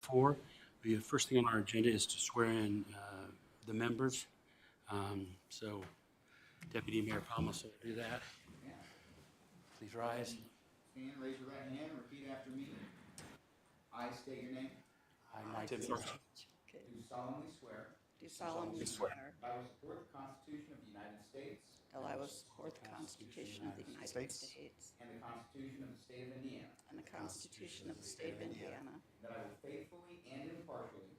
4. The first thing on our agenda is to swear in the members. So Deputy Mayor Palmas will do that. Please rise. Stand, raise your right hand, and repeat after me. I state your name. I, Mike Do Okay. solemnly swear Do solemnly swear that I will support the Constitution of the United States that I will support the Constitution of the United States and the Constitution of the State of Indiana, and the Constitution of the State of Indiana, and that I will faithfully and impartially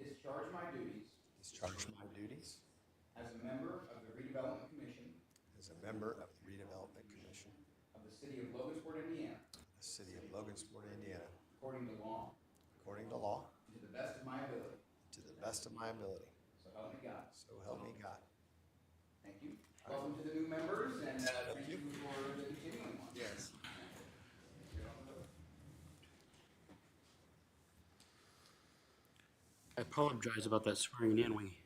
discharge my duties as a member of the Redevelopment Commission of the City of Logansport, Indiana, according to law, to the best of my ability. So help me God. Thank you. Welcome to the new members, and thank you for the continuing ones. Yes. I apologize about that swearing in. We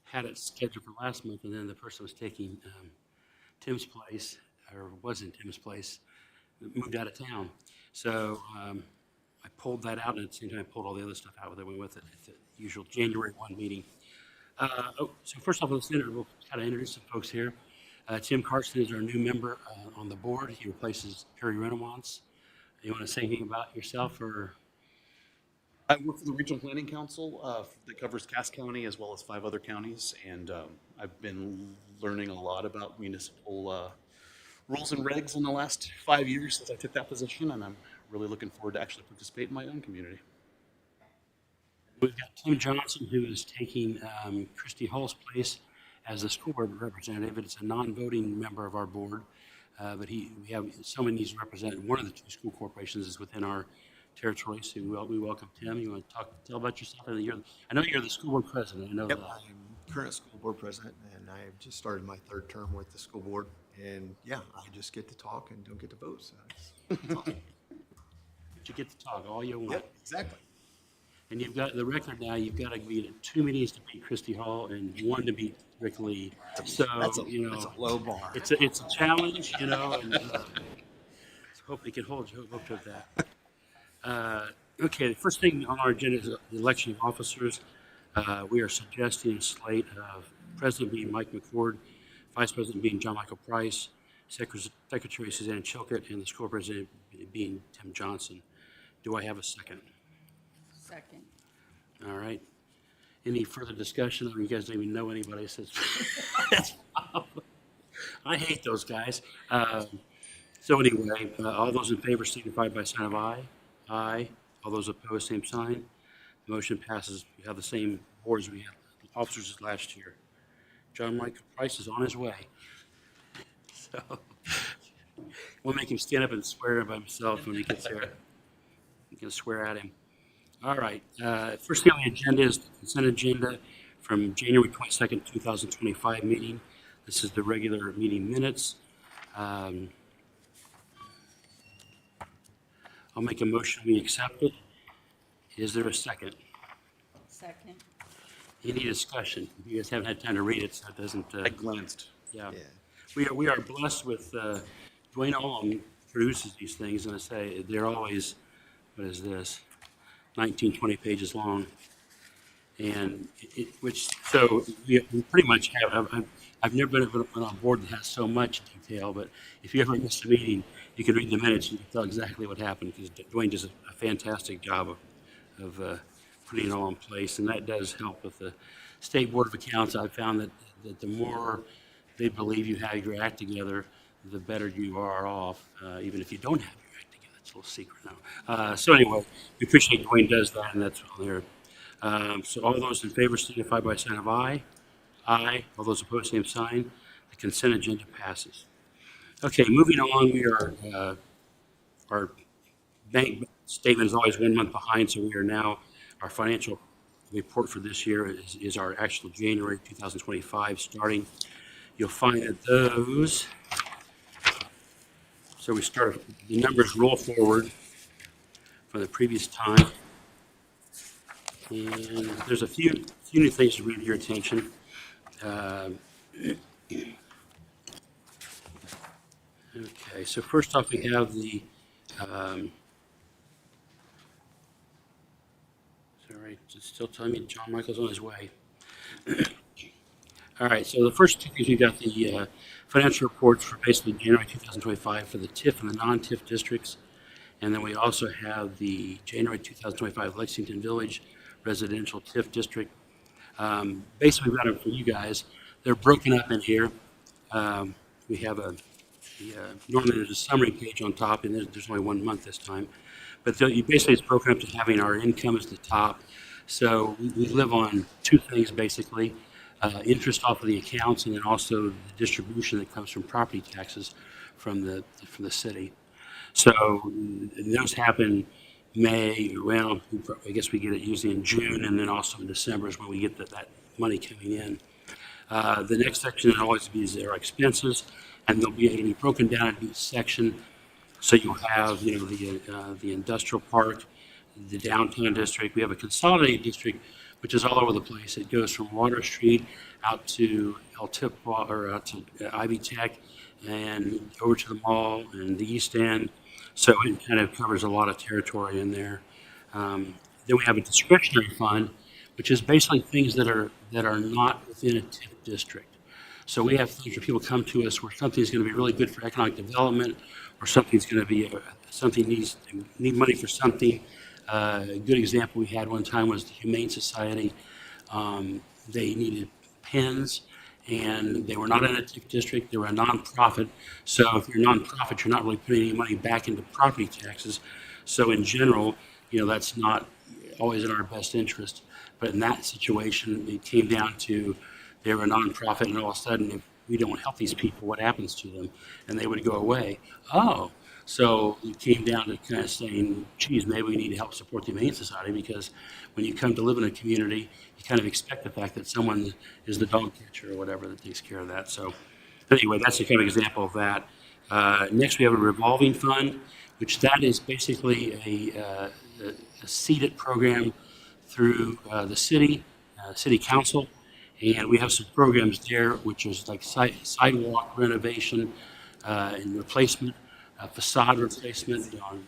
had it scheduled for last month, and then the person was taking Tim's place, or was in Tim's place, moved out of town. So I pulled that out, and at the same time I pulled all the other stuff out that went with it at the usual January 1 meeting. So first off, we'll kind of introduce some folks here. Tim Carson is our new member on the board. He replaces Perry Renaissance. You want to say anything about yourself, or? I work for the Regional Planning Council that covers Cass County as well as 5 other counties, and I've been learning a lot about municipal rules and regs in the last 5 years since I took that position, and I'm really looking forward to actually participate in my own community. We've got Tim Johnson, who is taking Christy Hall's place as the school board representative. It's a non-voting member of our board, but we have someone needs to represent one of the 2 school corporations is within our territory. So we welcome Tim. You want to tell about yourself? I know you're the school board president. I know Yep, that. I'm current school board president, and I have just started my 3rd term with the school board. And yeah, I just get to talk and don't get to vote. So it's awesome. But you get to talk all you want. Yep, exactly. And you've got the record now. You've got to be at 2 meetings to beat Christy Hall and 1 to beat Rick Lee. So That's a low bar. it's a challenge, and so hope they can hold you up to that. Okay, the first thing on our agenda is the election of officers. We are suggesting a slate of President being Mike McFord, Vice President being John Michael Price, Secretary Suzanne Chilcott, and the school president being Tim Johnson. Do I have a second? second. All right. Any further discussion? I mean, you guys don't even know anybody. So I hate those guys. So anyway, all those in favor signify by sign of aye. Aye. All those opposed, same sign. The motion passes. We have the same boards we had officers as last year. John Michael Price is on his way. So we'll make him stand up and swear by himself when he gets there. You can swear at him. All right. First thing on the agenda is the consent agenda from January 22nd, 2025 meeting. This is the regular meeting minutes. I'll make a motion we accept it. Is there a second? Second. Any discussion? You guys haven't had time to read it, so it doesn't. I glanced. Yeah. Yeah. We are blessed with Dwayne Allen produces these things, and I say they're always, what is this, 19, 20 pages long. And so we pretty much have, I've never been on a board that has so much detail, but if you ever miss a meeting, you can read the minutes and you can tell exactly what happened, because Dwayne does a fantastic job of putting it all in place, and that does help with the State Board of Accounts. I've found that the more they believe you have your act together, the better you are off, even if you don't have your act together. It's a little secret now. So anyway, we appreciate Dwayne does that, and that's on there. So all those in favor signify by a sign of aye. Aye. All those opposed, same sign. The consent agenda passes. Okay, moving on, we are, our bank statement is always 1 month behind, so we are now, our financial report for this year is our actual January 2025 starting. You'll find that those, so we start, the numbers roll forward from the previous time. And there's a few new things to bring to your attention. Okay, so first off, we have the right, it's still telling me John Michael's on his way. All right, so the first two things, we got the financial reports for basically January 2025 for the TIF and the non-TIF districts. And then we also have the January 2025 Lexington Village Residential TIF District. Basically, we've got them for you guys. They're broken up in here. We have normally there's a summary page on top, and there's only 1 month this time. But basically, it's broken up to having our income as the top. So we live on two things, basically. Interest off of the accounts, and then also the distribution that comes from property taxes from the city. So those happen May, well, I guess we get it usually in June, and then also in December is when we get that money coming in. The next section will always be our expenses, and it'll be broken down into each section. So you'll have, the industrial park, the downtown district. We have a consolidated district, which is all over the place. It goes from Water Street out to El Tip, or out to Ivy Tech, and over to the mall and the East End. So it kind of covers a lot of territory in there. Then we have a discretionary fund, which is basically things that are not within a TIF district. So we have things where people come to us where something's going to be really good for economic development, or something's going to be need money for something. A good example we had one time was the Humane Society. They needed pens, and they were not in a TIF district. They were a nonprofit. So if you're a nonprofit, you're not really putting any money back into property taxes. So in general, that's not always in our best interest. But in that situation, it came down to they were a nonprofit, and all of a sudden, if we don't help these people, what happens to them? And they would go away. Oh. So it came down to kind of saying, geez, maybe we need to help support the Humane Society, because when you come to live in a community, you kind of expect the fact that someone is the dog catcher or whatever that takes care of that. So anyway, that's a kind of example of that. Next, we have a revolving fund, which that is basically a seeded program through the city council. And we have some programs there, which is like sidewalk renovation and replacement. Facade replacement on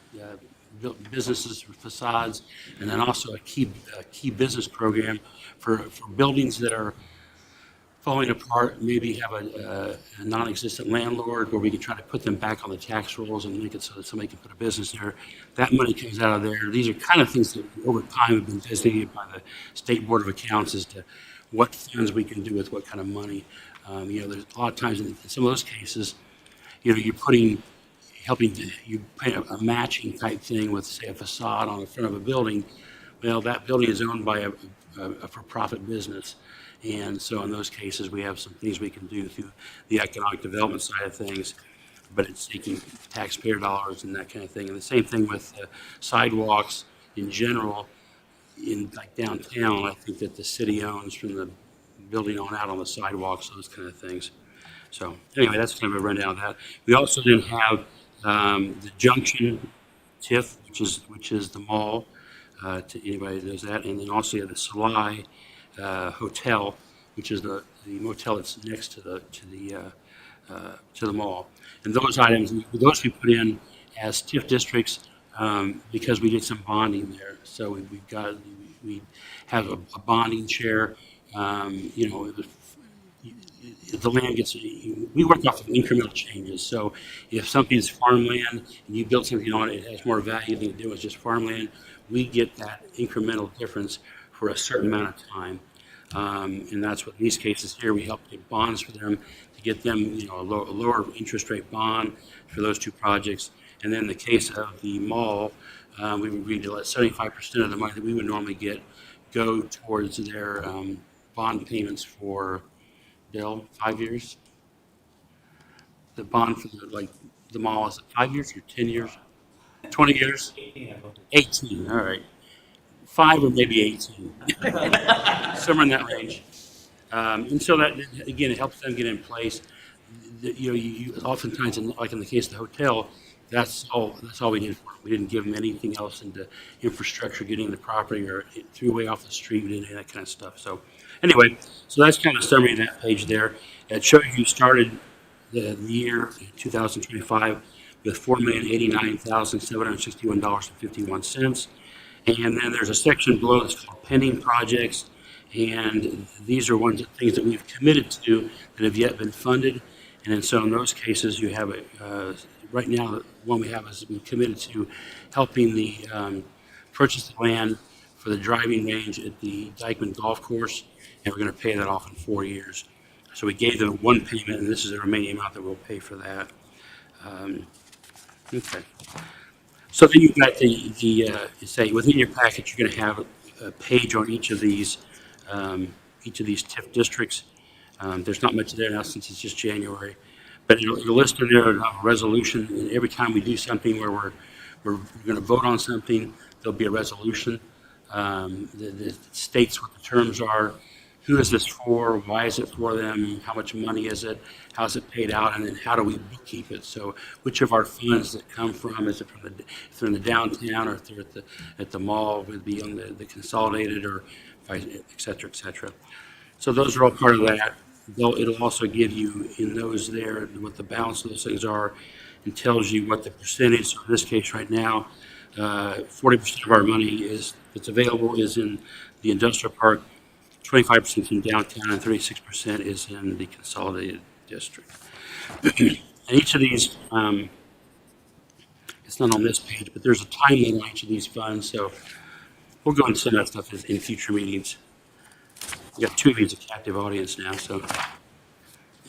businesses for facades, and then also a key business program for buildings that are falling apart, maybe have a non-existent landlord, where we can try to put them back on the tax rolls and make it so that somebody can put a business there. That money comes out of there. These are kind of things that over time have been designated by the State Board of Accounts as to what funds we can do with what kind of money. There's a lot of times in some of those cases, you're you pay a matching type thing with, say, a facade on the front of a building. Well, that building is owned by a for-profit business. And so in those cases, we have some things we can do through the economic development side of things, but it's taking taxpayer dollars and that kind of thing. And the same thing with sidewalks in general. In like downtown, I think that the city owns from the building on out on the sidewalks, those kind of things. So anyway, that's kind of a rundown of that. We also then have the Junction TIF, which is the mall, to anybody that knows that, and then also you have the Salai Hotel, which is the motel that's next to the mall. And those items, those we put in as TIF districts because we did some bonding there. So we have a bonding share. The land gets, we work off of incremental changes. So if something's farmland and you build something on it, it has more value than it was just farmland. We get that incremental difference for a certain amount of time. And that's what in these cases here, we help get bonds for them to get them, a lower interest rate bond for those two projects. And then in the case of the mall, we agreed to let 75% of the money that we would normally get go towards their bond payments for, Bill, 5 years? The bond for the mall, is it 5 years or 10 years? 20 years? 18, all right. 5 or maybe 18. Somewhere in that range. And so that, again, it helps them get in place. You oftentimes, like in the case of the hotel, that's all we did for them. We didn't give them anything else into infrastructure, getting the property, or threw away off the street. We didn't do that kind of stuff. So anyway, so that's kind of a summary of that page there. It shows you started the year 2025 with $4,089,761.51. And then there's a section below that's called pending projects. And these are things that we've committed to that have yet been funded. And so in those cases, you have right now, the one we have is we've committed to helping the purchase the land for the driving range at the Dykeman Golf Course, and we're going to pay that off in 4 years. So we gave them one payment, and this is the remaining amount that we'll pay for that. Okay. So then you've got say within your package, you're going to have a page on each of these TIF districts. There's not much there now since it's just January, but it'll list in there a resolution. And every time we do something where we're going to vote on something, there'll be a resolution that states what the terms are, who is this for, why is it for them, how much money is it, how is it paid out, and then how do we bookkeep it? So which of our funds that come from, is it from if they're in the downtown or if they're at the mall, would be on the consolidated or et cetera, et cetera. So those are all part of that. It'll also give you in those there what the balance of those things are and tells you what the percentage, so in this case right now, 40% of our money that's available is in the industrial park, 25% is in downtown, and 36% is in the consolidated district. And each of these, it's not on this page, but there's a time limit on each of these funds, so we'll go into some of that stuff in future meetings. We got 2 of these a captive audience now, so.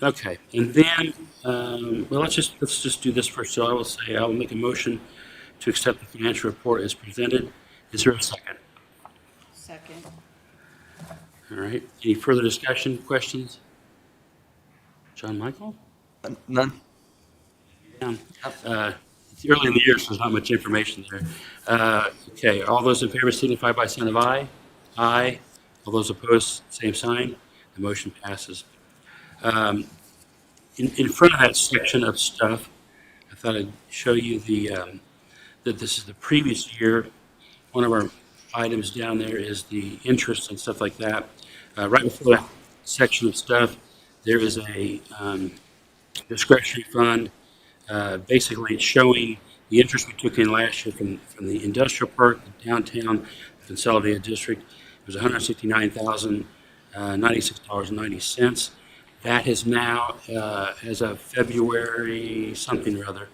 Okay, and then, well, let's just do this first. So I will make a motion to accept the financial report as presented. Is there a second? Second. All right, any further discussion, questions? John Michael? None? It's early in the year, so there's not much information there. Okay, all those in favor signify by sign of aye. Aye. All those opposed, same sign. The motion passes. In front of that section of stuff, I thought I'd show you that this is the previous year. One of our items down there is the interest and stuff like that. Right before that section of stuff, there is a discretionary fund. Basically, it's showing the interest we took in last year from the industrial park, the downtown, the consolidated district. It was $169,096.90. That has now, as of February something or other,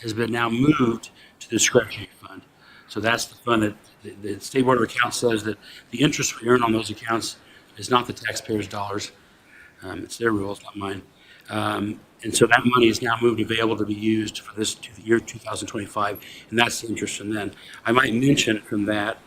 has been now moved to the discretionary fund. So that's the fund that the State Board of Accounts says that the interest we earn on those accounts is not the taxpayers' dollars. It's their rules, not mine. And so that money is now moved available to be used for this year 2025, and that's the interest from then. I might mention from that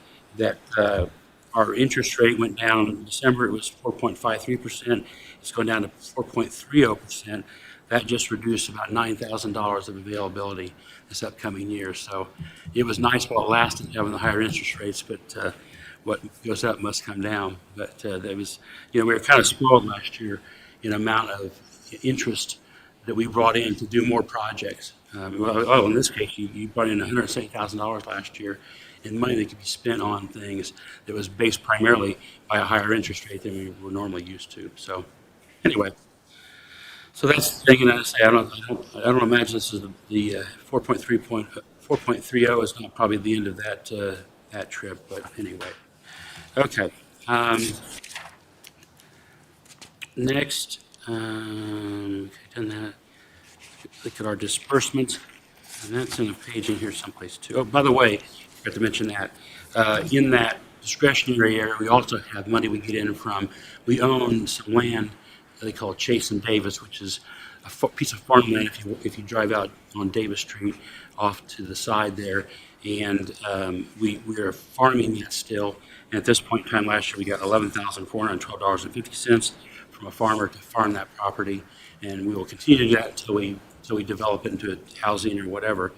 our interest rate went down in December. It was 4.53%. It's going down to 4.30%. That just reduced about $9,000 of availability this upcoming year. So it was nice while it lasted having the higher interest rates, but what goes up must come down. But there was, we were kind of spoiled last year in amount of interest that we brought in to do more projects. In this case, you brought in $170,000 last year in money that could be spent on things that was based primarily by a higher interest rate than we were normally used to. So anyway, so that's the thing. And I say I don't imagine this is the 4.30 is not probably the end of that trip. But anyway, okay. Next, okay, done that. Look at our disbursements, and that's in a page in here someplace too. Oh, by the way, I forgot to mention that in that discretionary area, we also have money we get in from. We own some land they call Chase and Davis, which is a piece of farmland if you drive out on Davis Street off to the side there, and we are farming that still. And at this point in time last year, we got $11,412.50 from a farmer to farm that property, and we will continue to do that until we develop it into housing or whatever.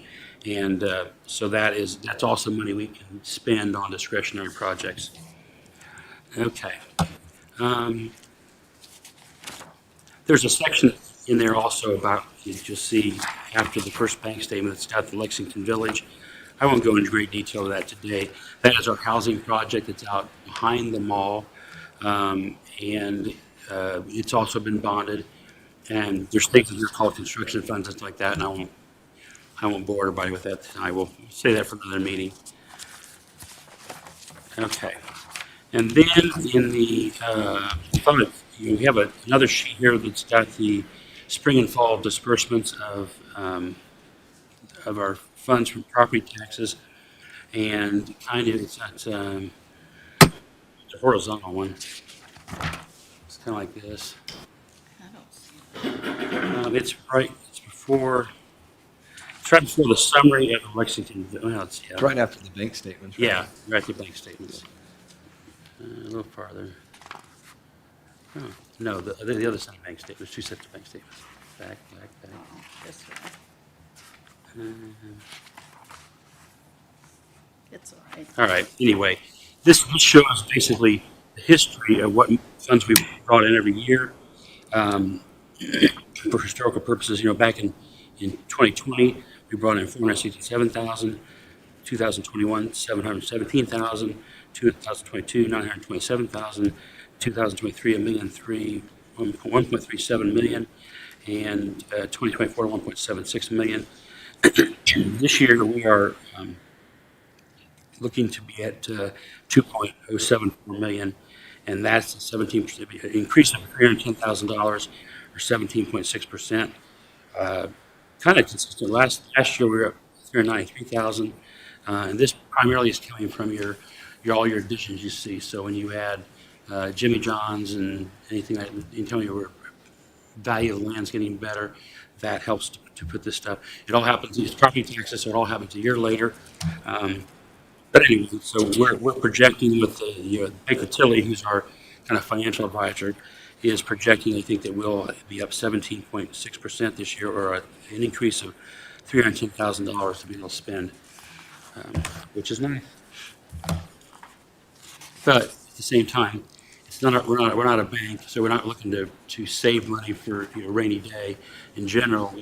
And so that's also money we can spend on discretionary projects. Okay. There's a section in there also about, you'll see after the first bank statement, it's got the Lexington Village. I won't go into great detail of that today. That is our housing project that's out behind the mall. And it's also been bonded. And there's things that are called construction funds and like that, and I won't bore everybody with that. I will say that for another meeting. Okay. And then in the fund, you have another sheet here that's got the spring and fall disbursements of our funds from property taxes, and kind of it's at the horizontal one. It's kind of like this. I don't see it. It's right. It's before. It's right before the summary of Lexington. Well, it's, yeah. It's right after the bank statements. Right? Yeah, right at the bank statements. A little farther. Oh, no, the other side of bank statements, two sets of bank statements. Back. Oh, this one. It's all right. All right, anyway, this shows basically the history of what funds we brought in every year. For historical purposes, back in 2020, we brought in 467,000, 2021, 717,000, 2022, 927,000, 2023, $1.37 million, and 2024, 1.76 million. This year, we are looking to be at 2.074 million, and that's a 17% increase of $310,000 or 17.6%. Kind of consistent. Last year we were at 393,000, and this primarily is coming from all your additions you see. So when you add Jimmy John's and anything like you tell me your value of the land's getting better, that helps to put this stuff. It all happens. These property taxes, so it all happens a year later. But anyway, so we're projecting with Baker Tilly, who's our kind of financial advisor, is projecting, I think, that we'll be up 17.6% this year, or an increase of $310,000 to be able to spend, which is nice. But at the same time, we're not a bank, so we're not looking to save money for a rainy day. In general,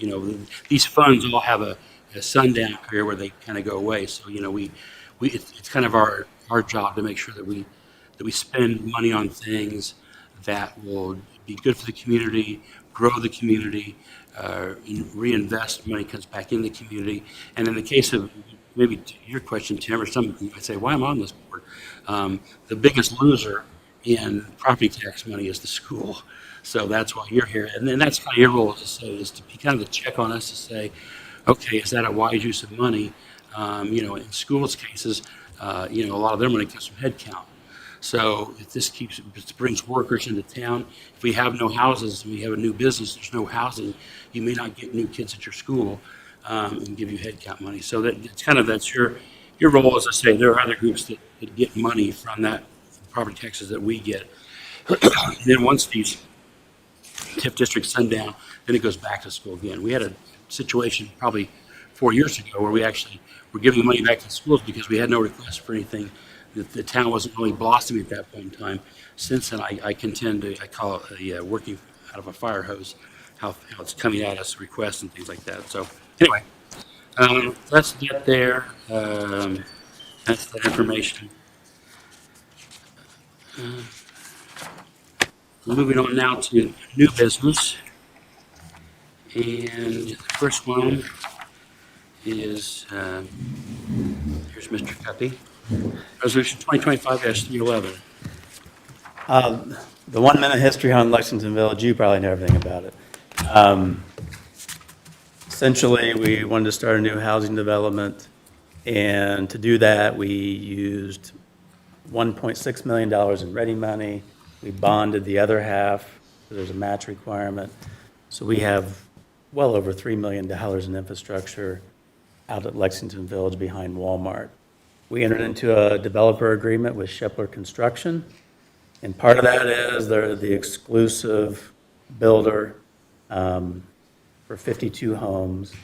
these funds all have a sundown period where they kind of go away. So it's kind of our job to make sure that we spend money on things that will be good for the community, grow the community, reinvest money comes back in the community. And in the case of maybe your question, Tim, or some people might say, why am I on this board? The biggest loser in property tax money is the school. So that's why you're here. And then that's kind of your role is to be kind of the check on us to say, okay, is that a wise use of money? In schools' cases, a lot of their money comes from head count. So if this brings workers into town, if we have no houses and we have a new business, there's no housing, you may not get new kids at your school and give you head count money. So that's your role. As I say, there are other groups that get money from that property taxes that we get. And then once these TIF districts send down, then it goes back to school again. We had a situation probably 4 years ago where we actually were giving the money back to the schools because we had no request for anything. The town wasn't really blossoming at that point in time. Since then, I call it working out of a fire hose, how it's coming at us, requests and things like that. So anyway, let's get there. That's the information. Moving on now to new business. And the first one is, here's Mr. Cuppy. Resolution 2025-311. The 1 minute history on Lexington Village, you probably know everything about it. Essentially, we wanted to start a new housing development, and to do that, we used $1.6 million in ready money. We bonded the other half, so there's a match requirement. So we have well over $3 million in infrastructure out at Lexington Village behind Walmart. We entered into a developer agreement with Shepler Construction, and part of that is they're the exclusive builder for 52 homes.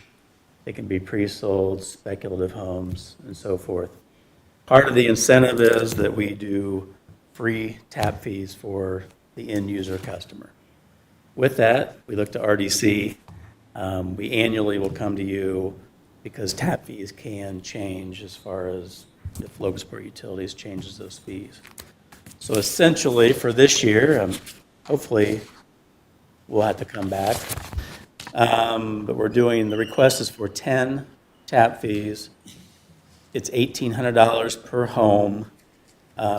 They can be pre-sold, speculative homes, and so forth. Part of the incentive is that we do free tap fees for the end user customer. With that, we look to RDC. We annually will come to you because tap fees can change as far as if Logansport Utilities changes those fees. So essentially for this year, hopefully we'll have to come back. But the request is for 10 tap fees. It's $1,800 per home.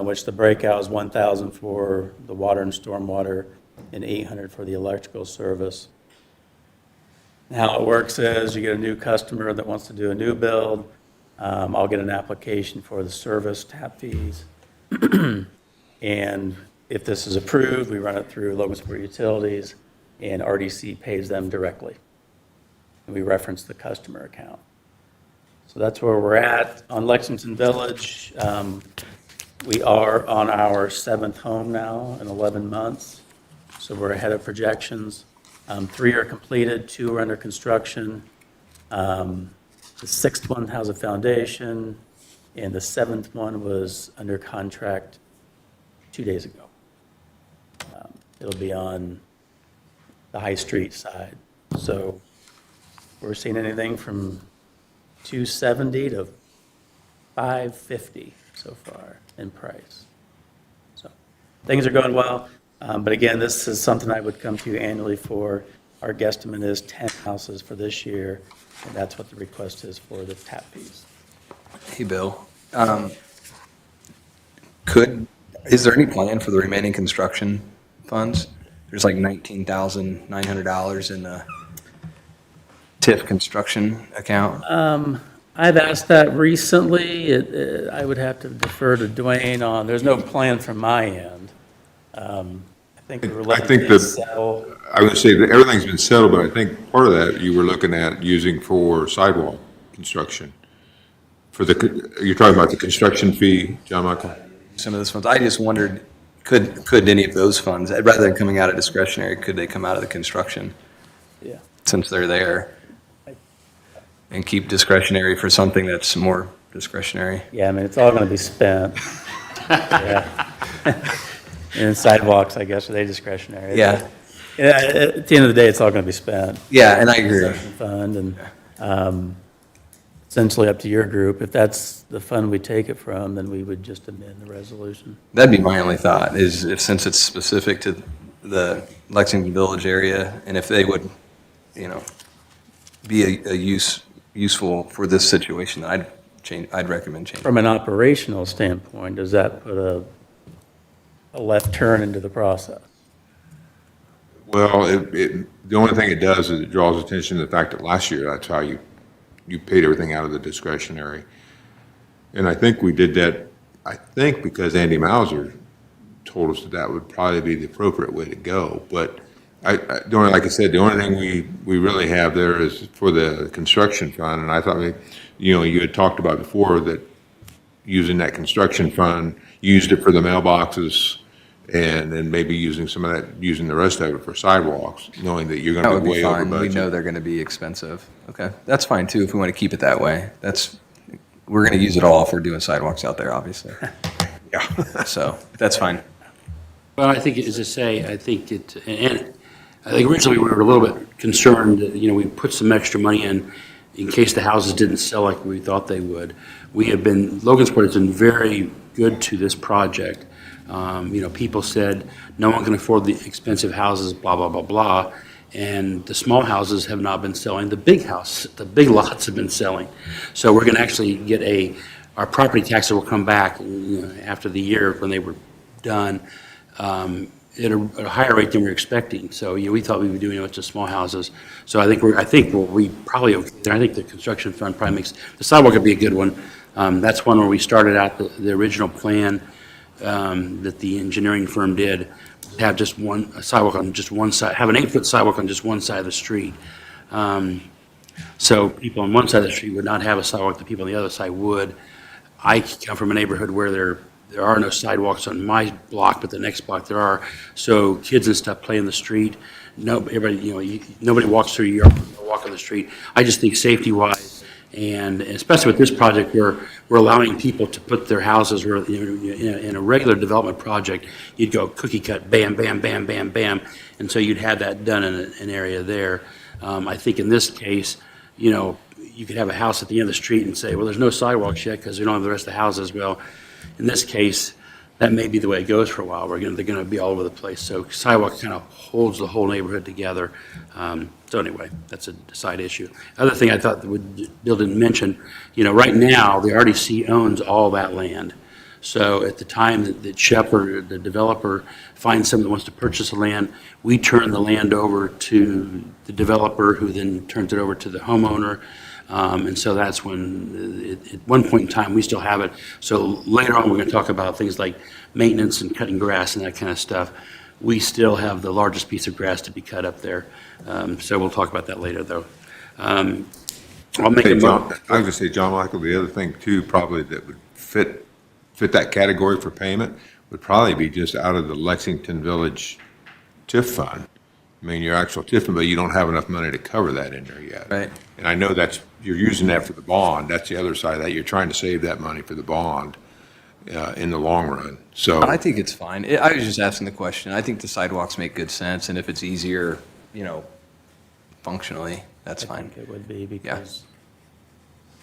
which the breakout is 1,000 for the water and stormwater and 800 for the electrical service. How it works is you get a new customer that wants to do a new build. I'll get an application for the service tap fees. And if this is approved, we run it through Logansport Utilities, and RDC pays them directly. And we reference the customer account. So that's where we're at. On Lexington Village, we are on our 7th home now in 11 months. So we're ahead of projections. 3 are completed, 2 are under construction. The 6th one has a foundation, and the 7th one was under contract 2 days ago. It'll be on the High Street side. So we're seeing anything from 270 to 550 so far in price. So things are going well. But again, this is something I would come to you annually for. Our guesstimate is 10 houses for this year, and that's what the request is for the tap fees. Hey, Bill. Is there any plan for the remaining construction funds? There's like $19,900 in the TIF construction account. I've asked that recently. I would have to defer to Dwayne on, there's no plan from my end. I think we were I letting think it that- settle. I would say that everything's been settled, but I think part of that you were looking at using for sidewalk construction. You're talking about the construction fee, John Michael? Some of those funds, I just wondered, could any of those funds, rather than coming out of discretionary, could they come out of the construction Yeah. since they're there? And keep discretionary for something that's more discretionary? Yeah, I mean, it's all going to be spent. Yeah. And sidewalks, I guess, are they discretionary? Yeah. Yeah, at the end of the day, it's all going to be spent. Yeah, and I agree. Construction fund, and essentially up to your group. If that's the fund we take it from, then we would just amend the resolution. That'd be my only thought, is if, since it's specific to the Lexington Village area, and if they would, be a useful for this situation, I'd recommend changing. From an operational standpoint, does that put a left turn into the process? Well, the only thing it does is it draws attention to the fact that last year, that's how you paid everything out of the discretionary. And I think we did that, because Andy Mauser told us that would probably be the appropriate way to go. But like I said, the only thing we really have there is for the construction fund. And I thought, you had talked about before that using that construction fund, used it for the mailboxes, and then maybe using the rest of it for sidewalks, knowing that you're That going would to be be way over fine. We budget. know they're going to be expensive. Okay, that's fine too, if we want to keep it that way. We're going to use it all if we're doing sidewalks out there, obviously. Yeah. So, that's fine. Well, I think, as I say, I think originally we were a little bit concerned that, we put some extra money in case the houses didn't sell like we thought they would. Logansport has been very good to this project. People said, no one can afford the expensive houses, blah, blah, blah, blah. And the small houses have not been selling. The big lots have been selling. So we're going to actually get our property taxes will come back after the year when they were done at a higher rate than we were expecting. So we thought we were doing a bunch of small houses. So I think we probably okay there. I think the construction fund probably makes the sidewalk would be a good one. That's one where we started out the original plan that the engineering firm did. Have just a sidewalk on just one side, have an 8-foot sidewalk on just one side of the street. So people on one side of the street would not have a sidewalk, the people on the other side would. I come from a neighborhood where there are no sidewalks on my block, but the next block there are. So kids and stuff play in the street. Nobody walks through your yard, walk on the street. I just think safety-wise, and especially with this project where we're allowing people to put their houses where, in a regular development project, you'd go cookie cut, bam, bam, bam, bam, bam. And so you'd have that done in an area there. I think in this case, you could have a house at the end of the street and say, well, there's no sidewalks yet because we don't have the rest of the houses. Well, in this case, that may be the way it goes for a while. They're going to be all over the place. So sidewalk kind of holds the whole neighborhood together. So anyway, that's a side issue. Other thing I thought Bill didn't mention, right now, the RDC owns all that land. So at the time that Shepherd, the developer, finds someone that wants to purchase the land, we turn the land over to the developer, who then turns it over to the homeowner. And so that's when, at one point in time, we still have it. So later on, we're going to talk about things like maintenance and cutting grass and that kind of stuff. We still have the largest piece of grass to be cut up there. So we'll talk about that later, though. I'll make a Hey, John, mo- I was gonna say, John Michael, the other thing too, probably that would fit that category for payment would probably be just out of the Lexington Village TIF fund. I mean, your actual TIF fund, but you don't have enough money to cover that in there yet. Right. And I know you're using that for the bond. That's the other side of that. You're trying to save that money for the bond, in the long run. So. I think it's fine. I was just asking the question. I think the sidewalks make good sense, and if it's easier, functionally, that's I fine. think it would be, because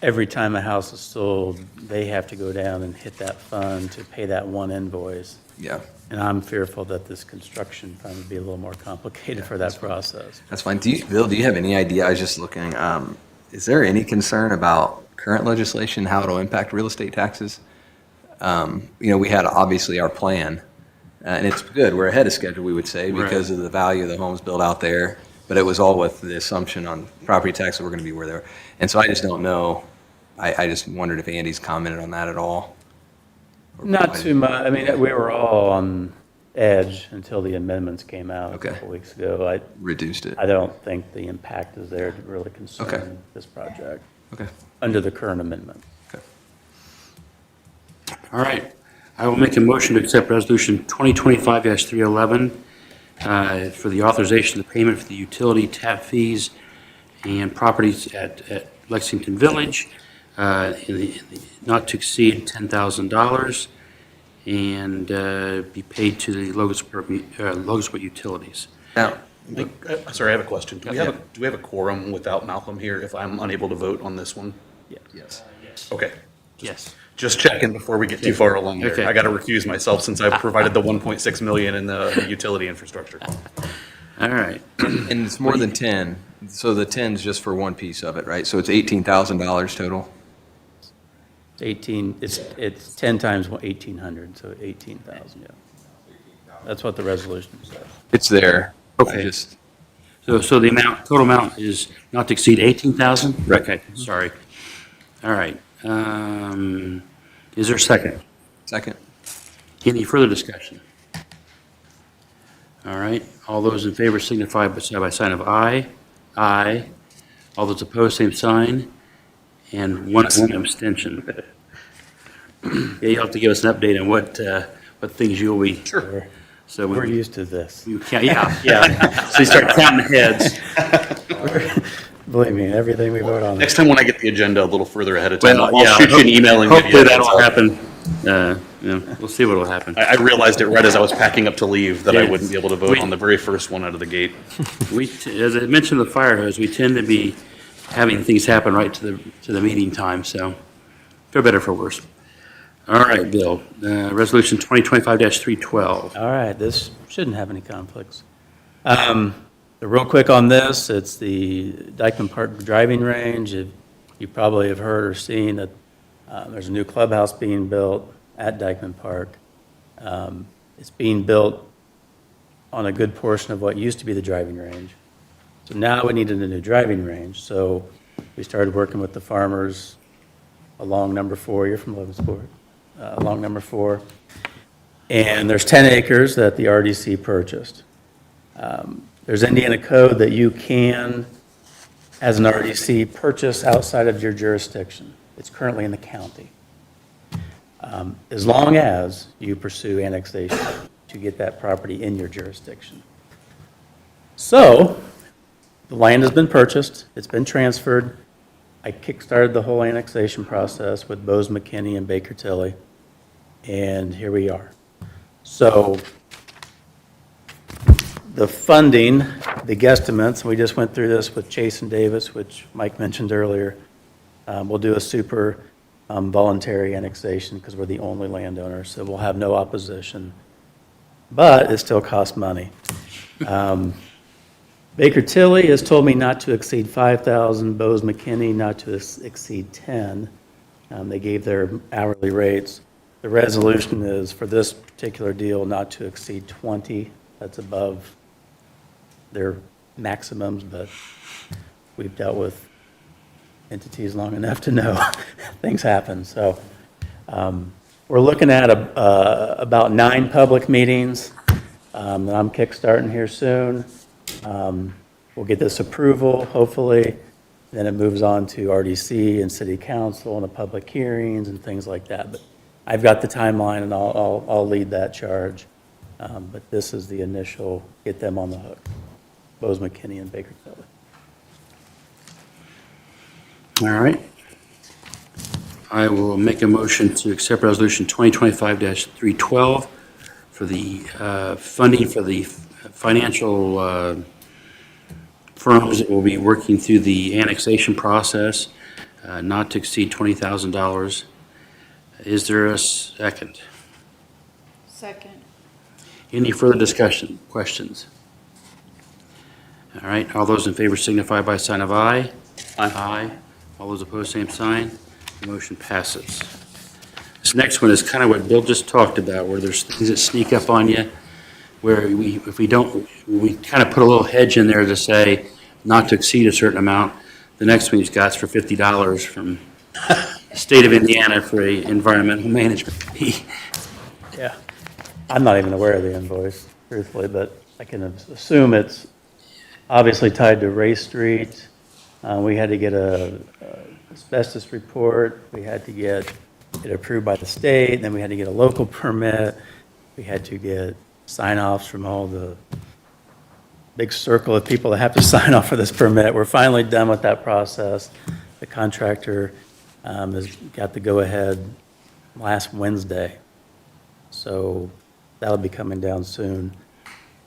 every time a house is sold, they have to go down and hit that fund to pay that one invoice. Yeah, And I'm fearful that this construction fund would be a little more complicated for that process. that's fine. Bill, do you have any idea? I was just looking, is there any concern about current legislation, how it'll impact real estate taxes? We had obviously our plan, and it's good. We're ahead of schedule, we would say, because of the value of the homes built out there. But it was all with the assumption on property taxes were going to be where they were. And so I just don't know. I just wondered if Andy's commented on that at all. Not too much. I mean, we were all on edge until the amendments came out a Okay. couple weeks ago. Reduced it. I don't think the impact is there to really Okay. concern this project Okay. under the current amendment. Okay. All right. I will make a motion to accept Resolution 2025-311 for the authorization of the payment for the utility tap fees and properties at Lexington Village, not to exceed $10,000, and be paid to the Logansport Utilities. Now, Sorry, I have a question. Do we have a quorum without Malcolm here if I'm unable to vote on this one? yes. Okay. Yes. Just checking before we get too far along there. Okay. I got to recuse myself since I've provided the 1.6 million in the utility infrastructure. All right. And it's more than 10. So the 10's just for one piece of it, right? So it's $18,000 total? It's 10 times 1,800, so 18,000, yeah. That's what the resolution says. It's there. Okay. I just, So the total amount is not to exceed 18,000? Right. Okay, sorry. All right. Is there a second? second. Any further discussion? All right. All those in favor signify by sign of aye. Aye. All those opposed, same sign. And one abstention. Yeah, you'll have to give us an update on what things you'll be. Sure. So We're used to this. you count, yeah. So you start counting heads. Believe me, everything we vote on. Next time when I get the agenda a little further ahead of time, Well, I'll yeah, shoot you an email and give you hopefully a heads that'll up. happen. We'll see what'll happen. I realized it right as I was packing up to leave that I Yeah. wouldn't be able to vote on the very first one out of the gate. As I mentioned with the fire hose, we tend to be having things happen right to the meeting time, so for better or for worse. All right, Bill, Resolution 2025-312. All right, this shouldn't have any conflicts. Real quick on this, it's the Dyckman Park driving range. You probably have heard or seen that there's a new clubhouse being built at Dyckman Park. It's being built on a good portion of what used to be the driving range. So now we needed a new driving range, so we started working with the farmers along number 4. You're from Logansport. Along number 4. And there's 10 acres that the RDC purchased. There's Indiana code that you can, as an RDC, purchase outside of your jurisdiction. It's currently in the county. As long as you pursue annexation to get that property in your jurisdiction. So, the land has been purchased, it's been transferred. I kickstarted the whole annexation process with Bose McKinney and Baker Tilly, and here we are. So, the funding, the guesstimates, we just went through this with Chase and Davis, which Mike mentioned earlier. We'll do a super voluntary annexation because we're the only landowner, so we'll have no opposition. But it still costs money. Baker Tilly has told me not to exceed 5,000, Bose McKinney not to exceed 10. They gave their hourly rates. The resolution is for this particular deal not to exceed 20. That's above their maximums, but we've dealt with entities long enough to know things happen. So we're looking at about 9 public meetings that I'm kickstarting here soon. We'll get this approval, hopefully, then it moves on to RDC and city council and the public hearings and things like that. But I've got the timeline and I'll lead that charge. But this is the initial, get them on the hook. Bose McKinney and Baker Tilly. All right. I will make a motion to accept Resolution 2025-312 for the funding for the financial firms that will be working through the annexation process, not to exceed $20,000. Is there a second? Second. Any further discussion, questions? All right, all those in favor signify by a sign of aye. Aye. All those opposed, same sign. The motion passes. This next one is kind of what Bill just talked about, where there's things that sneak up on you, where we kind of put a little hedge in there to say not to exceed a certain amount. The next one he's got is for $50 from the state of Indiana for a environmental management fee. Yeah. I'm not even aware of the invoice, truthfully, but I can assume it's obviously tied to Ray Street. We had to get a asbestos report. We had to get it approved by the state. Then we had to get a local permit. We had to get sign-offs from all the big circle of people that have to sign off for this permit. We're finally done with that process. The contractor has got the go-ahead last Wednesday. So that'll be coming down soon.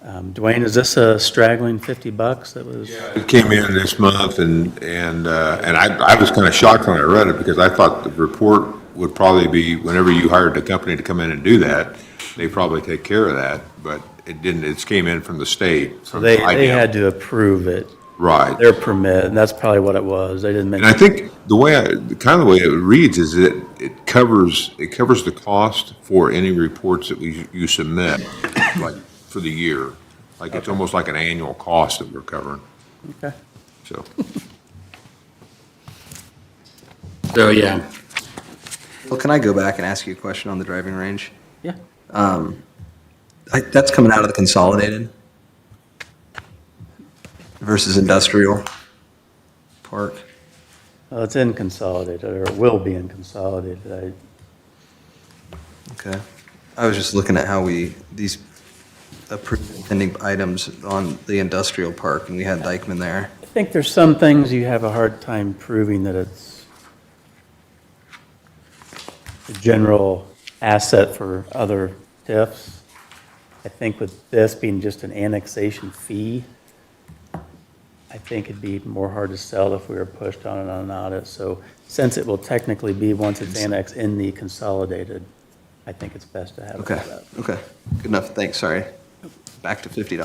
Dwayne, is this a straggling $50 that was? It came in this month, and I was kind of shocked when I read it, because I thought the report would probably be, whenever you hired the company to come in and do that, they probably take care of that, but it didn't. It came in from the state. So they had to approve it. Right. Their permit, and that's probably what it was. They didn't And mention. I think the way it reads is that it covers the cost for any reports that you submit, like for the year. Like it's almost like an annual cost that we're covering. Okay. So So, yeah. Well, can I go back and ask you a question on the driving range? Yeah. That's coming out of the consolidated versus industrial park. Well, it's in consolidated, or it will be in consolidated. Okay. I was just looking at how these approved pending items on the industrial park, and we had Dykeman there. I think there's some things you have a hard time proving that it's a general asset for other TIFs. I think with this being just an annexation fee, I think it'd be more hard to sell if we were pushed on it on an audit. So since it will technically be, once it's annexed in the consolidated, I think it's best to have it Okay, like that. okay. Good enough, thanks, sorry. Back to $50.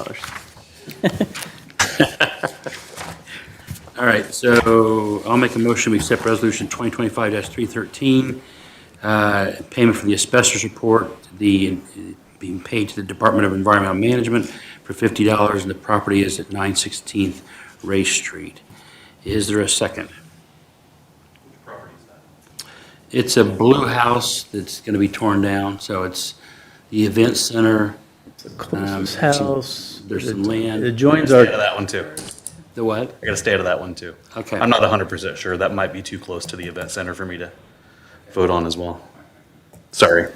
All right, so I'll make a motion, we accept Resolution 2025-313, payment for the asbestos report, being paid to the Department of Environmental Management for $50, and the property is at 916th Ray Street. Is there a second? It's a blue house that's going to be torn down, so it's the event center. It's a closest there's some- house. There's some land. It joins Stay out of our, that one too. The what? I gotta stay out of that one too. Okay. I'm not 100% sure. That might be too close to the event center for me to vote on as well. Sorry.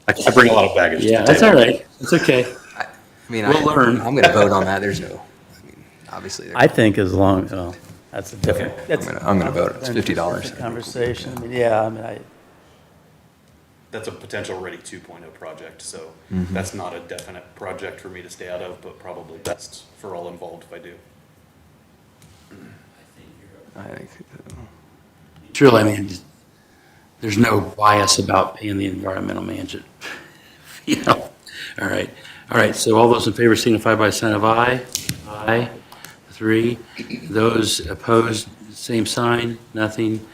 I bring a lot of baggage to the Yeah, that's table. all right. It's okay. I mean, We'll learn. I'm gonna vote on that, there's no, I mean, obviously, I think as long, well, that's a different. that's- I'm gonna vote, it's $50. Conversation, I mean, yeah, I mean, That's a potential Ready 2.0 project, so Mm-hmm. that's not a definite project for me to stay out of, but probably best for all involved if I do. I think, Truly, I mean, there's no bias about paying the environmental management. You know, all right, so all those in favor signify by a sign of aye. Aye, 3. Those opposed, same sign, nothing,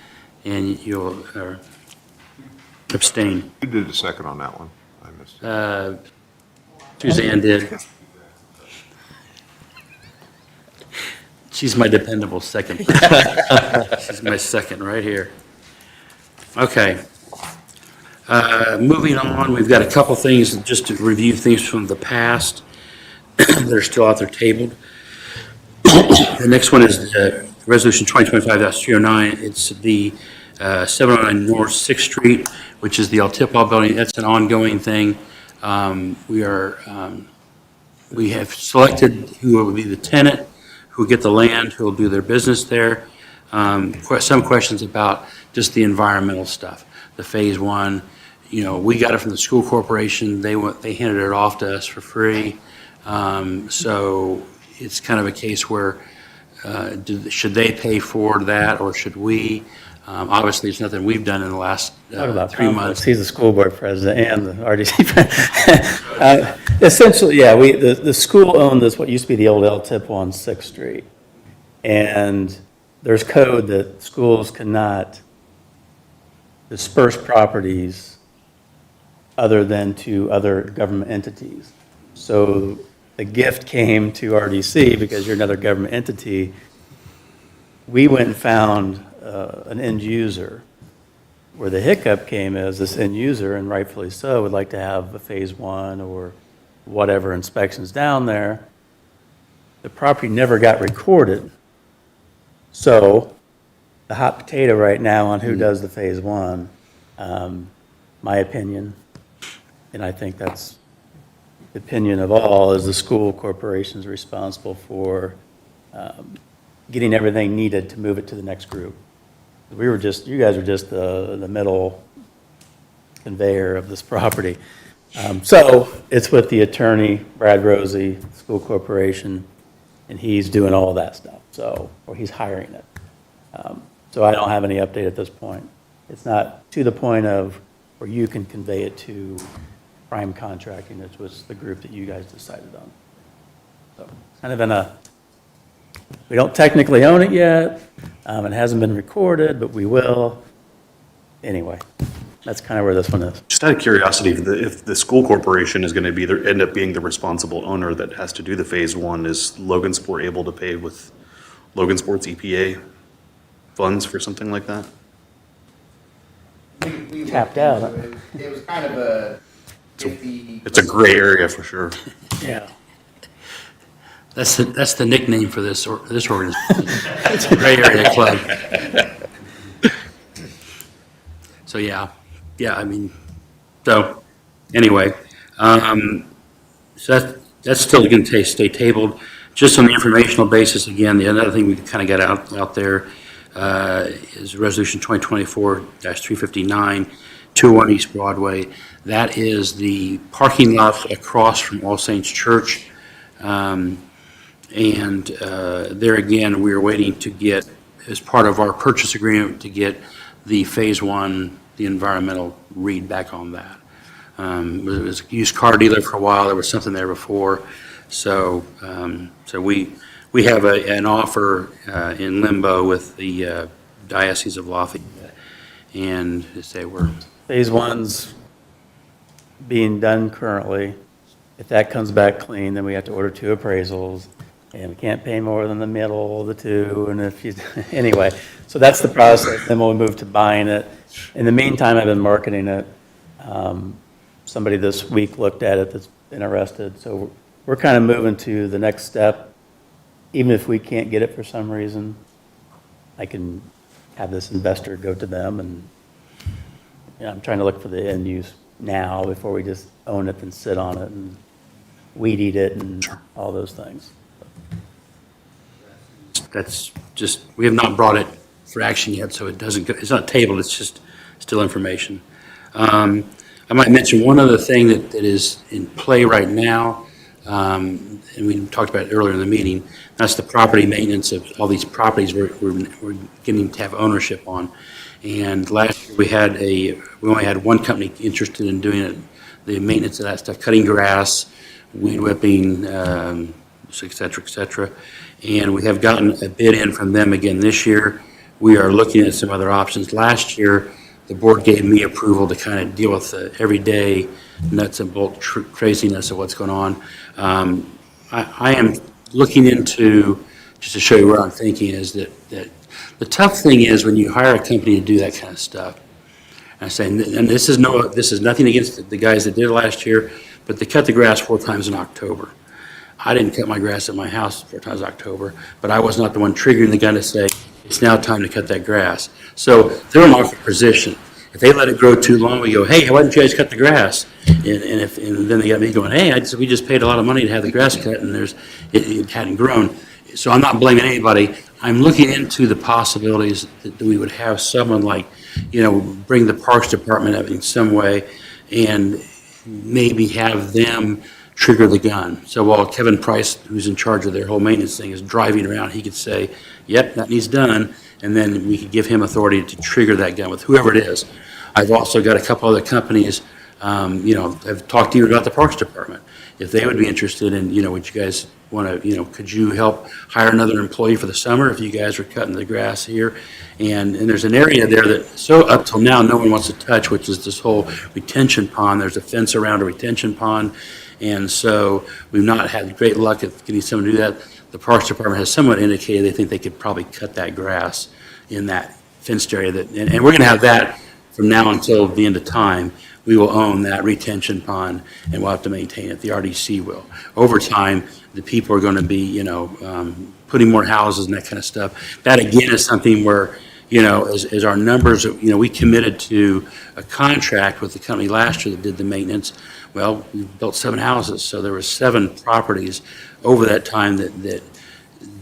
and you'll, Abstain. Who did the second on that one? I missed it. Suzanne did. She's my dependable second. She's my second right here. Okay. Moving on, we've got a couple things, just to review things from the past that are still out there tabled. The next one is Resolution 2025-309. It's the 709 North 6th Street, which is the Altiplao building. That's an ongoing thing. We have selected who will be the tenant, who will get the land, who will do their business there. Some questions about just the environmental stuff, the phase one. You know, we got it from the school corporation. They handed it off to us for free. So it's kind of a case where should they pay for that or should we? Obviously, it's nothing we've done in the last Talk about 3 conflicts. months. He's the school board president and the RDC president. Essentially, yeah, the school owned this, what used to be the old L-tip on 6th Street. And there's code that schools cannot disperse properties other than to other government entities. So the gift came to RDC because you're another government entity. We went and found an end user. Where the hiccup came is this end user, and rightfully so, would like to have a phase one or whatever inspections down there. The property never got recorded. So the hot potato right now on who does the phase one, my opinion, and I think that's the opinion of all, is the school corporation's responsible for getting everything needed to move it to the next group. You guys were just the middle conveyor of this property. So it's with the attorney, Brad Rosie, school corporation, and he's doing all that stuff, or he's hiring it. So I don't have any update at this point. It's not to the point of where you can convey it to prime contracting, which was the group that you guys decided on. So kind of we don't technically own it yet. It hasn't been recorded, but we will. Anyway, that's kind of where this one is. Just out of curiosity, if the school corporation is going to end up being the responsible owner that has to do the phase one, is Logansport able to pay with Logansport's EPA funds for something like that? We Tapped looked out, into it. It was kind of a iffy. It's a gray area for sure. Yeah. That's the nickname for this organization. It's a gray area club. So I mean, so anyway, so that's still going to stay tabled. Just on the informational basis, again, the another thing we kind of got out there is Resolution 2024-359, 201 East Broadway. That is the parking lot across from All Saints Church. And there again, we are waiting to get, as part of our purchase agreement, to get the phase one, the environmental read back on that. It was a used car dealer for a while. There was something there before. So we have an offer in limbo with the Diocese of Lafayette. And they say Phase one's being done currently. If that comes back clean, then we have to order 2 appraisals, and we can't pay more than the middle of the 2, and anyway, so that's the process. Then we'll move to buying it. In the meantime, I've been marketing it. Somebody this week looked at it that's interested, so we're kind of moving to the next step. Even if we can't get it for some reason, I can have this investor go to them, and I'm trying to look for the end use now before we just own it and sit on it and weed eat it and all those things. that's just, we have not brought it for action yet, so it's not tabled, it's just still information. I might mention one other thing that is in play right now, and we talked about it earlier in the meeting. That's the property maintenance of all these properties we're getting to have ownership on. And last year we only had one company interested in doing it, the maintenance of that stuff, cutting grass, weed whipping, et cetera, et cetera. And we have gotten a bid in from them again this year. We are looking at some other options. Last year, the board gave me approval to kind of deal with the everyday nuts and bolt craziness of what's going on. I am looking into, just to show you where I'm thinking, is that the tough thing is when you hire a company to do that kind of stuff. I say, and this is nothing against the guys that did it last year, but they cut the grass 4 times in October. I didn't cut my grass at my house 4 times in October, but I was not the one triggering the gun to say, it's now time to cut that grass. So they're in an awkward position. If they let it grow too long, we go, hey, why didn't you guys cut the grass? And then they got me going, hey, we just paid a lot of money to have the grass cut, and it hadn't grown. So I'm not blaming anybody. I'm looking into the possibilities that we would have someone like, bring the Parks Department up in some way and maybe have them trigger the gun. So while Kevin Price, who's in charge of their whole maintenance thing, is driving around, he could say, yep, that needs done, and then we could give him authority to trigger that gun with whoever it is. I've also got a couple other companies, have talked to you about the Parks Department. If they would be interested in, would you guys want to, could you help hire another employee for the summer if you guys are cutting the grass here? And there's an area there that, so up till now, no one wants to touch, which is this whole retention pond. There's a fence around a retention pond. And so we've not had great luck at getting someone to do that. The Parks Department has somewhat indicated they think they could probably cut that grass in that fenced area. And we're going to have that from now until the end of time. We will own that retention pond, and we'll have to maintain it. The RDC will. Over time, the people are going to be, putting more houses and that kind of stuff. That, again, is something where, as our numbers, we committed to a contract with the company last year that did the maintenance. Well, we built 7 houses, so there were 7 properties over that time that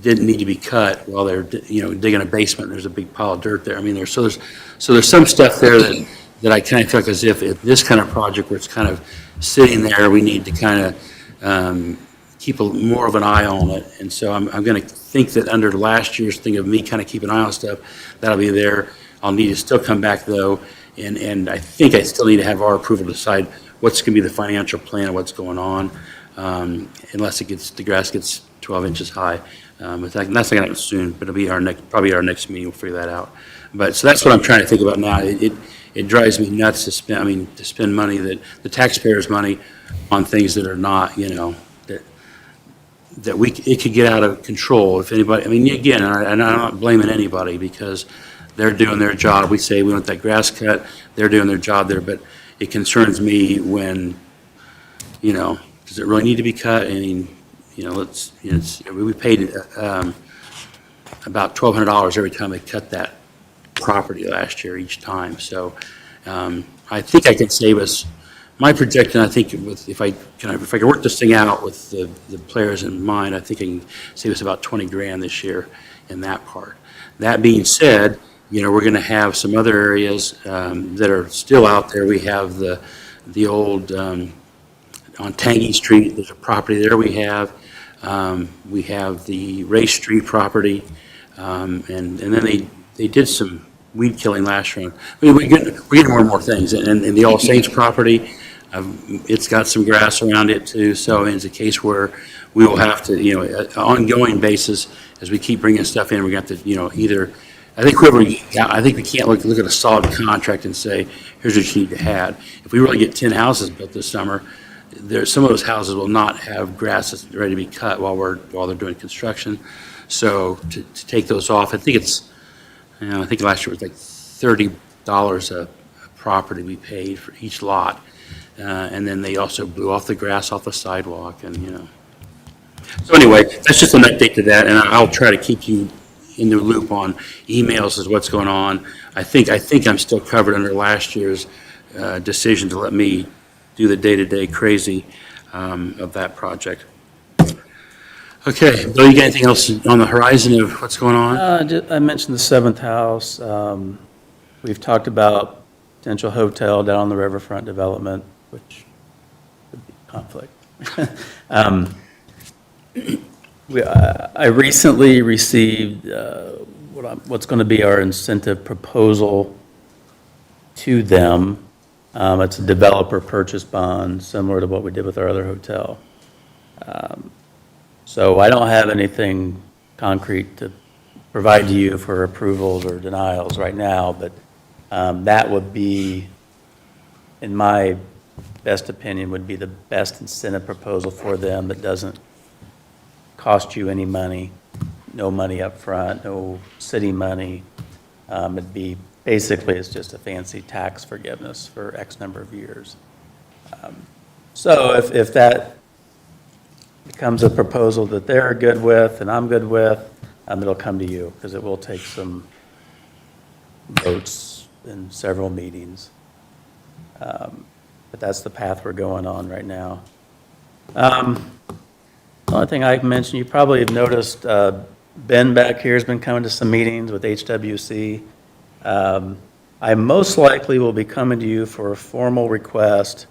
didn't need to be cut while they're, digging a basement. There's a big pile of dirt there. I mean, there's some stuff there that I kind of feel like as if this kind of project where it's kind of sitting there, we need to kind of keep more of an eye on it. And so I'm going to think that under last year's thing of me kind of keeping an eye on stuff, that'll be there. I'll need to still come back though, and I think I still need to have our approval to decide what's going to be the financial plan of what's going on, unless the grass gets 12 inches high. That's not going to happen soon, but it'll be probably our next meeting. We'll figure that out. But so that's what I'm trying to think about now. It drives me nuts to spend money, the taxpayers' money on things that are not, it could get out of control if anybody. I mean, again, and I'm not blaming anybody because they're doing their job. We say we want that grass cut. They're doing their job there, but it concerns me when, does it really need to be cut? I mean, we paid about $1,200 every time they cut that property last year each time. So I think I can save us. My projection, I think, if I can work this thing out with the players in mind, I think I can save us about $20,000 this year in that part. That being said, we're going to have some other areas that are still out there. We have the old on Tangy Street. There's a property there. We have the Race Street property, and then they did some weed killing last year. We're getting more and more things. And the All Saints property, it's got some grass around it too. So it's a case where we will have to, an ongoing basis as we keep bringing stuff in. We got to, either. I think we can't look at a solid contract and say, here's what you need to have. If we really get 10 houses built this summer, some of those houses will not have grass that's ready to be cut while they're doing construction. So to take those off, I think I think last year was like $30 a property we paid for each lot. And then they also blew off the grass off the sidewalk and, So anyway, that's just an update to that, and I'll try to keep you in the loop on emails as what's going on. I think I'm still covered under last year's decision to let me do the day-to-day crazy of that project. Okay, Bill, you got anything else on the horizon of what's going on? I mentioned the 7th house. We've talked about potential hotel down on the riverfront development, which would be conflict. I recently received what's going to be our incentive proposal to them. It's a developer purchase bond, similar to what we did with our other hotel. So I don't have anything concrete to provide to you for approvals or denials right now, but That would be, in my best opinion, would be the best incentive proposal for them that doesn't cost you any money, no money up front, no city money. It'd be, basically, it's just a fancy tax forgiveness for X number of years. So if that becomes a proposal that they're good with and I'm good with, it'll come to you, because it will take some votes in several meetings. But that's the path we're going on right now. The only thing I can mention, you probably have noticed, Ben back here has been coming to some meetings with HWC. I most likely will be coming to you for a formal request.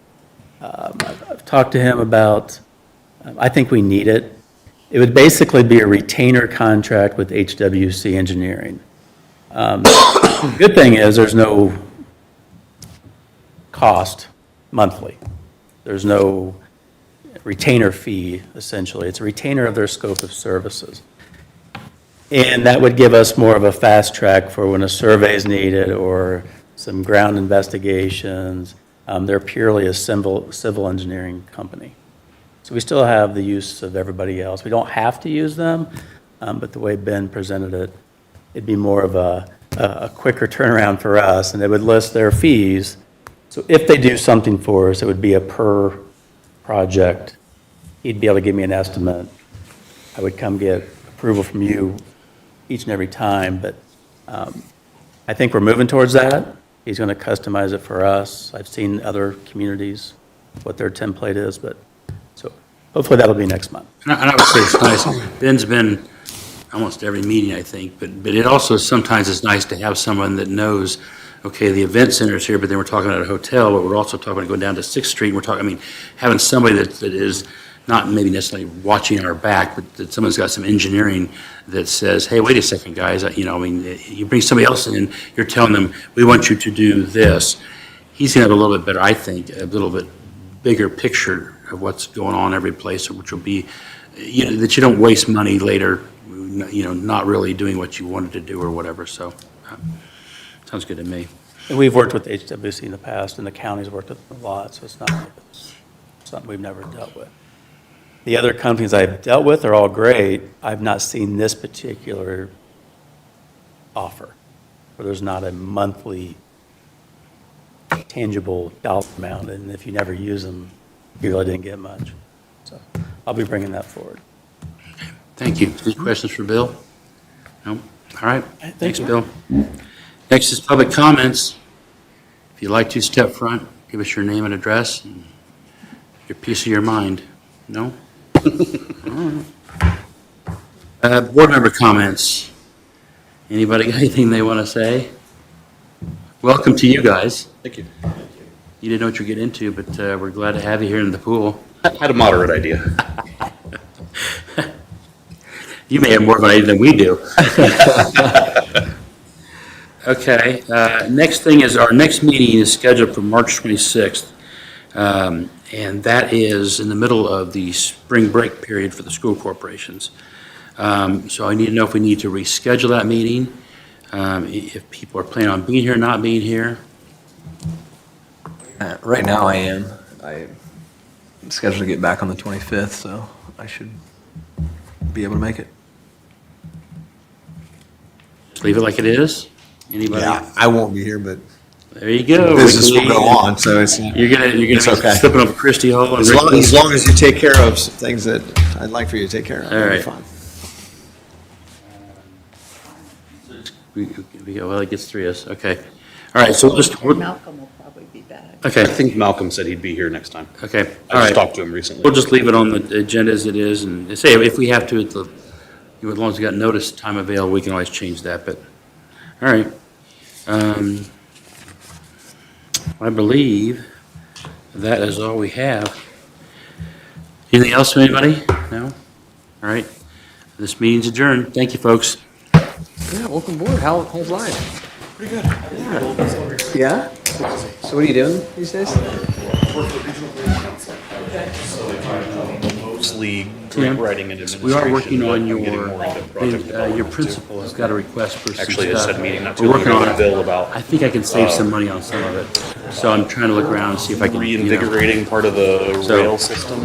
I've talked to him about, I think we need it. It would basically be a retainer contract with HWC Engineering. The good thing is there's no cost monthly. There's no retainer fee, essentially. It's a retainer of their scope of services. And that would give us more of a fast track for when a survey is needed or some ground investigations. They're purely a civil engineering company. So we still have the use of everybody else. We don't have to use them, but the way Ben presented it, it'd be more of a quicker turnaround for us, and they would list their fees. So if they do something for us, it would be a per project. He'd be able to give me an estimate. I would come get approval from you each and every time, but I think we're moving towards that. He's going to customize it for us. I've seen other communities, what their template is, but so hopefully that'll be next month. And I would say it's nice. Ben's been almost every meeting, I think, but it also sometimes is nice to have someone that knows, okay, the event center's here, but then we're talking about a hotel, but we're also talking about going down to 6th Street. We're talking, I mean, having somebody that is not maybe necessarily watching our back, but that someone's got some engineering that says, hey, wait a second, guys, you know, I mean, you bring somebody else in, you're telling them, we want you to do this. He's gonna have a little bit better, I think, a little bit bigger picture of what's going on every place, which will be, you know, that you don't waste money later, you know, not really doing what you wanted to do or whatever, so, sounds good to me. And we've worked with HWC in the past, and the county's worked with them a lot, so it's not like it's something we've never dealt with. The other companies I've dealt with are all great. I've not seen this particular offer, where there's not a monthly tangible dollar amount, and if you never use them, you really didn't get much. So I'll be bringing that forward. Thank you. Any questions for Bill? No? All right. Thanks, you. Bill. Next is public comments. If you'd like to step front, give us your name and address, and your piece of your mind. No? All right. Board member comments. Anybody got anything they want to say? Welcome to you guys. Thank you. You didn't know what you're getting into, but we're glad to have you here in the pool. I had a moderate idea. You may have more of an idea than we do. Okay, next thing is our next meeting is scheduled for March 26th. And that is in the middle of the spring break period for the school corporations. So I need to know if we need to reschedule that meeting, if people are planning on being here, not being here. Right now I am. I'm scheduled to get back on the 25th, so I should be able to make it. Just leave it like it is? Anybody? Yeah, I won't be here, but There you go. business will go on, so it's, You're gonna It's be okay. slipping over Christie Hall. as long as you take care of some things that I'd like for you to take care of, All it'll be right. fine. We go, well, it gets 3 of us, okay. All right, so we'll Malcolm will probably be back. I okay, think Malcolm said he'd be here next time. okay, I all just right. talked to him recently. We'll just leave it on the agenda as it is, and say, if we have to, as long as we got notice time available, we can always change that, but, all right. I believe that is all we have. Anything else from anybody? No? All right. This meeting's adjourned. Thank you, folks. Yeah, welcome aboard. How's life? Pretty good. Yeah? So what are you doing these days? mostly Tim, grant writing and administration. we are working but on I'm getting your, more into project your development, too. principal has got a request for some Actually, they stuff. said meeting not too We're long working ago on with it. Bill about I think I can save some money on some of it. So I'm trying to look around and see if I can, reinvigorating part of the So- rail system.